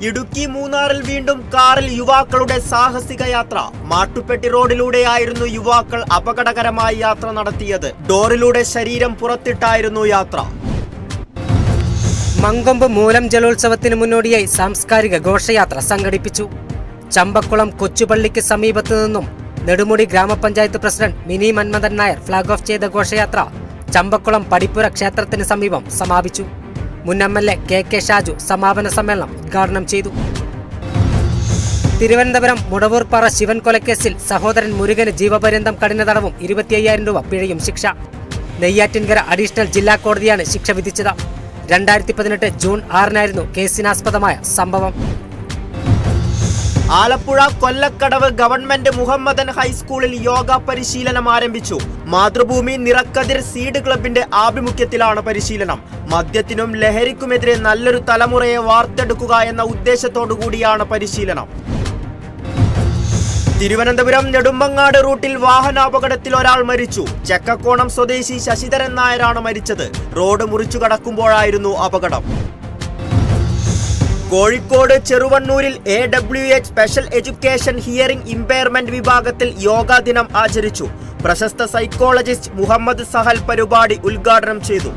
ഇടുക്കി മൂന്നാറിൽ വീണ്ടും കാറിൽ യുവാക്കളുടെ സാഹസിക യാത്ര. മാട്ടുപ്പെട്ടി റോഡിലൂടെയായിരുന്നു യുവാക്കൾ അപകടകരമായി യാത്ര നടത്തിയത്. ഡോറിലൂടെ ശരീരം പുറത്തിട്ടായിരുന്നു യാത്ര. മങ്കൊമ്പ് മൂലം ജലോത്സവത്തിന് മുന്നോടിയായി സാംസ്കാരിക ഘോഷയാത്ര സംഘടിപ്പിച്ചു. ചമ്പക്കുളം കൊച്ചുപള്ളിക്ക് സമീപത്തു നിന്നും നെടുമുടി ഗ്രാമപഞ്ചായത്ത് president mini Manmadhan Nair flag off ചെയ്ത ഘോഷയാത്ര ചമ്പക്കുളം പടിപ്പുര ക്ഷേത്രത്തിന് സമീപം സമാപിച്ചു. മുൻ MLA KK ഷാജു സമാപന സമ്മേളനം ഉദ്ഘാടനം ചെയ്തു. തിരുവനന്തപുരം മുടവൂർപ്പാറ ശിവൻ കൊലക്കേസിൽ സഹോദരൻ മുരുകന് ജീവപര്യന്തം കഠിന തടവും 25,000 രൂപ പിഴയും ശിക്ഷ. നെയ്യാറ്റിൻകര അഡീഷണൽ ജില്ലാ കോടതിയാണ് ശിക്ഷ വിധിച്ചത്. 2018 ജൂൺ 6-നായിരുന്നു കേസിനാസ്പദമായ സംഭവം. ആലപ്പുഴ കൊല്ലക്കടവ് ഗവൺമെന്റ് മുഹമ്മദൻ ഹൈസ്കൂളിൽ യോഗ പരിശീലനം ആരംഭിച്ചു. മാതൃഭൂമി നിറക്കതിർ സീഡ് ക്ലബിന്റെ ആഭിമുഖ്യത്തിലാണ് പരിശീലനം. മദ്യത്തിനും ലഹരിക്കുമെതിരെ നല്ലൊരു തലമുറയെ വാർത്തെടുക്കുക എന്ന ഉദ്ദേശത്തോടുകൂടിയാണ് പരിശീലനം. തിരുവനന്തപുരം നെടുമ്പങ്ങാട് റൂട്ടിൽ വാഹനാപകടത്തിൽ ഒരാൾ മരിച്ചു. ചെക്കക്കോണം സ്വദേശി ശശിധരൻ നായരാണ് മരിച്ചത്. റോഡ് മുറിച്ചു കടക്കുമ്പോഴായിരുന്നു അപകടം. കോഴിക്കോട് ചെറുവണ്ണൂരിൽ AWH special education hearing impairment വിഭാഗത്തിൽ യോഗാ ദിനം ആചരിച്ചു. പ്രശസ്ത സൈക്കോളജിസ്റ്റ് മുഹമ്മദ് സഹൽ പരിപാടി ഉദ്ഘാടനം ചെയ്തു.